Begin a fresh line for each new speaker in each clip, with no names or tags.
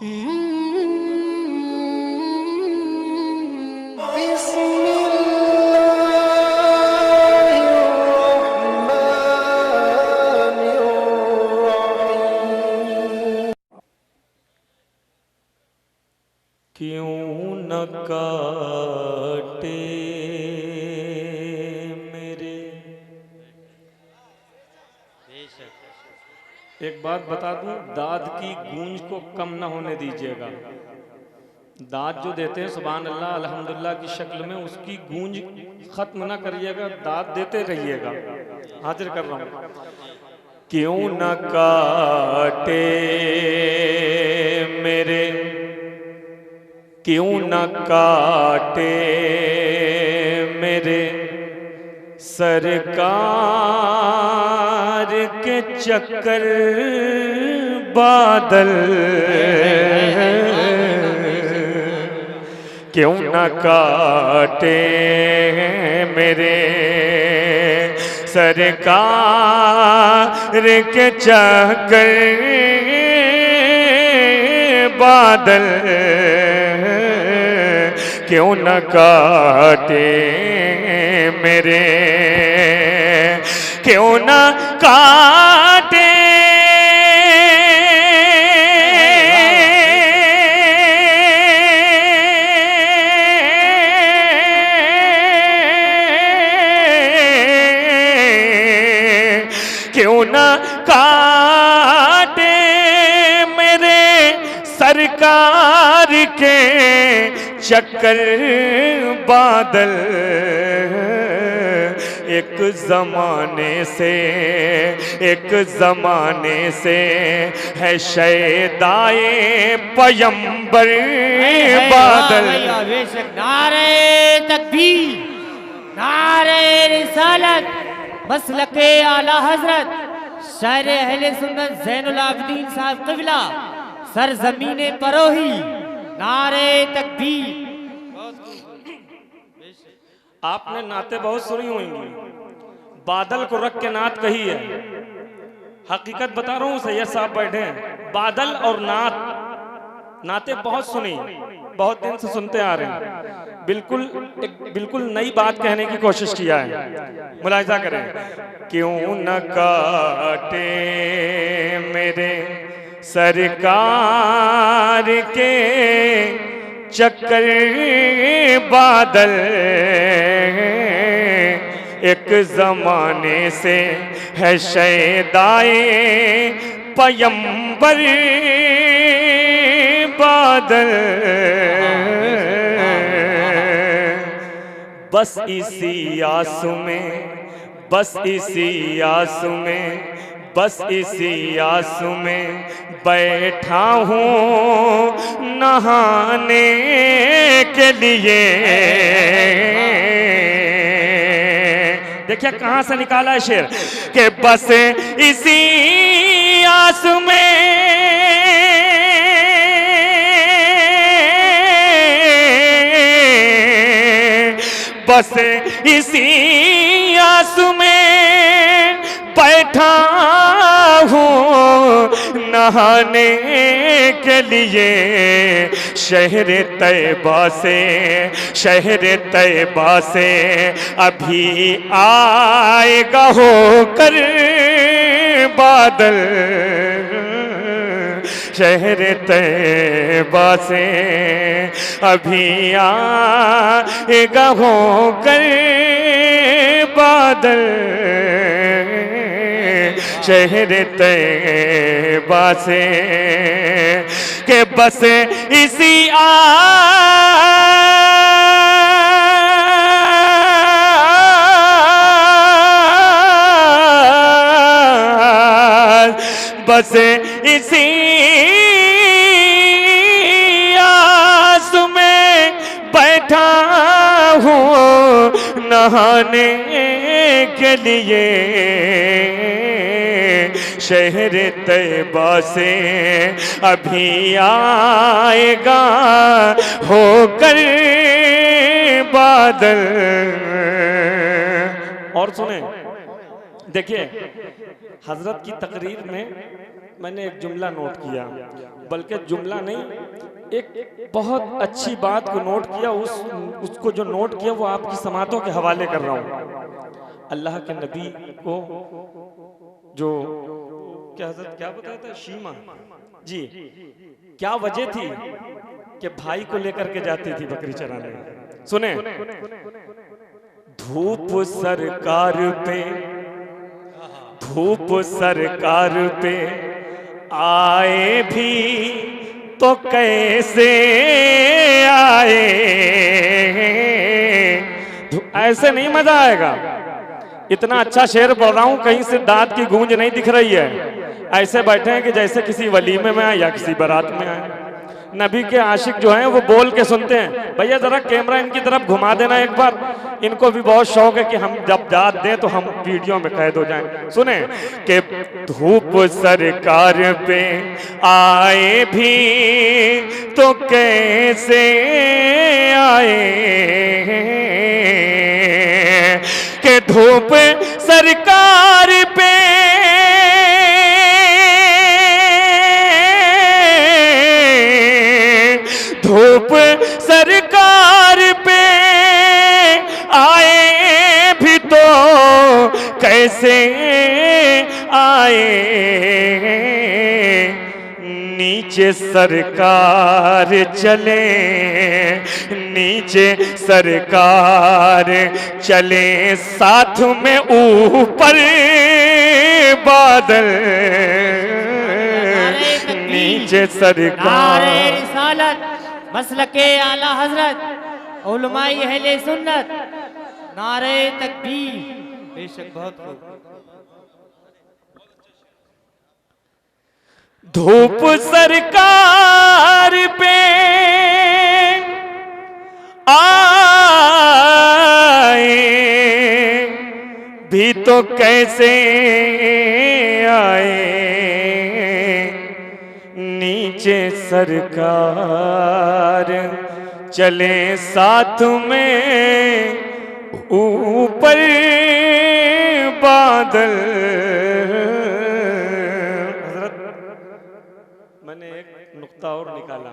क्यों न काटे मेरे। एक बात बता दूं, दाद की गूंज को कम न होने दीजिएगा। दाद जो देते हैं सुभान अल्लाह अल्हम्दुलिल्लाह की शक्ल में, उसकी गूंज खत्म ना करिएगा, दाद देते रहिएगा। हाजिर कर रहा हूं। क्यों न काटे मेरे, क्यों न काटे मेरे सरकार के चक्कर बादल। क्यों न काटे मेरे सरकार के चक्कर बादल। क्यों न काटे मेरे, क्यों न काटे क्यों न काटे मेरे सरकार के चक्कर बादल। एक जमाने से है शैदाए पयंबर बादल।
नारे तकबीर, नारे रिसालत, मसलके आला हजरत शायर अहले सुन्नत ज़ैनुल आबिदीन साहब क़िबला सरज़मीने परोही। नारे तकबीर।
आपने नाते बहुत सुनी होंगी, बादल को रख के नात कही है। हकीकत बता रहा हूं, सैयद साहब बैठे हैं, बादल और नात, नाते बहुत सुनी, बहुत दिन से सुनते आ रहे हैं। बिल्कुल नई बात कहने की कोशिश किया है, मुलाहिजा करें। क्यों न काटे मेरे सरकार के चक्कर बादल। एक जमाने से है शैदाए पयंबर बादल। बस इसी आंसू में, बस इसी आंसू में, बस इसी आंसू में बैठा हूँ नहाने के लिए। देखिए कहां से निकाला है शेर कि बस इसी आंसू में, बस इसी आंसू में बैठा हूँ नहाने के लिए। शहर तैबा से अभी आएगा होकर बादल। शहर तैबा से अभी आएगा होकर बादल। शहर तैबा से के बस इसी बस इसी आस में बैठा हूँ नहाने के लिए। शहर तैबा से अभी आएगा होकर बादल। और सुने, देखिए हजरत की तकरीर में मैंने एक जुमला नोट किया, बल्कि जुमला नहीं, एक बहुत अच्छी बात को नोट किया, उसको जो नोट किया वो आपकी समातों के हवाले कर रहा हूँ। अल्लाह के नबी को जो क्या बताया था, शीमा जी, क्या वजह थी कि भाई को लेकर के जाती थी बकरी चराने। सुने, धूप सरकार पे आए भी तो कैसे आए, ऐसे नहीं मजा आएगा। इतना अच्छा शेर पढ़ रहा हूं, कहीं से दांत की गूंज नहीं दिख रही है। ऐसे बैठे हैं कि जैसे किसी वलीमे में आए या किसी बारात में आए। नबी के आशिक जो हैं वो बोल के सुनते हैं। भैया जरा कैमरा इनकी तरफ घुमा देना एक बार, इनको भी बहुत शौक है कि हम जब दाद दें तो हम वीडियो में कैद हो जाएं। सुने कि धूप सरकार पे आए भी तो कैसे आए, कि धूप सरकार पे धूप सरकार पे आए भी तो कैसे आए, नीचे सरकार चले, नीचे सरकार चले, साथ में ऊपर बादल, नीचे सरकार।
रिसालत मसलके आला हजरत उलमाए अहले सुन्नत, नारे तकबीर। बेशक बहुत खूब।
धूप सरकार पे आए भी तो कैसे आए, नीचे सरकार चले, साथ में ऊपर बादल। हजरत, मैंने एक नुक्ता और निकाला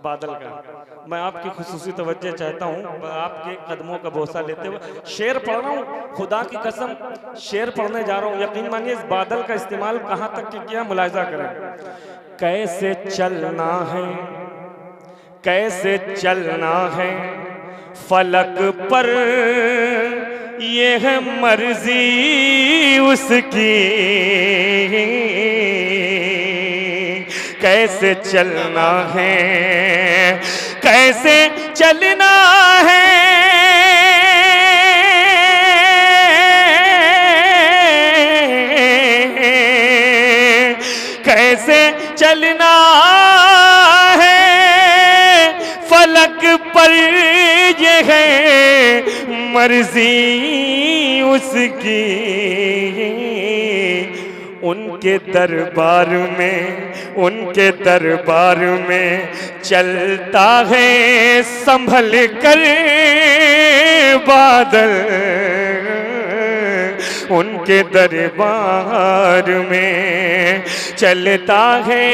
बादल का, मैं आपकी खुसूसी तवज्जो चाहता हूँ। आपके कदमों का बोसा लेते हुए शेर पढ़ रहा हूँ, खुदा की कसम शेर पढ़ने जा रहा हूँ। यकीन मानिए इस बादल का इस्तेमाल कहाँ तक किया, मुलाहिजा करें। कैसे चलना है, कैसे चलना है फलक पर, ये है मर्जी उसकी, कैसे चलना है, कैसे चलना है, कैसे चलना है फलक पर, ये है मर्जी उसकी। उनके दरबार में, उनके दरबार में चलता है संभल कर बादल, उनके दरबार में चलता है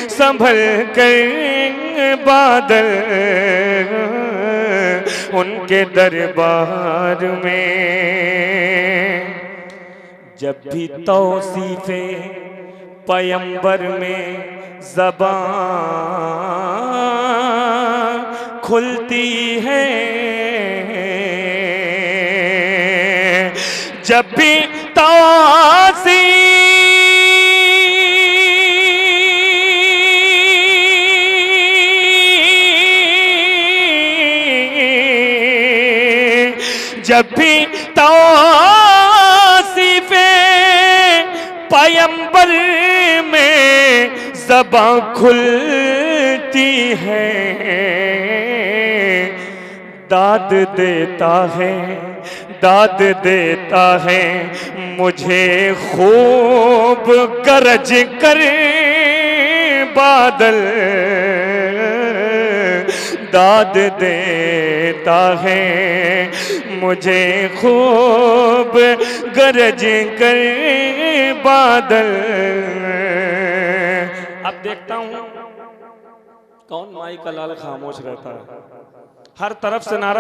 संभल कर बादल, उनके दरबार में। जब भी तौसीफे पैगंबर में ज़बान खुलती है, जब भी तौसीफ जब भी तौसीफे पैगंबर में ज़बान खुलती है, दाद देता है, दाद देता है मुझे खूब गरज कर बादल, दाद देता है मुझे खूब गरज कर बादल, अब देखता हूं कौन माई का लाल खामोश रहता है। हर तरफ से नारा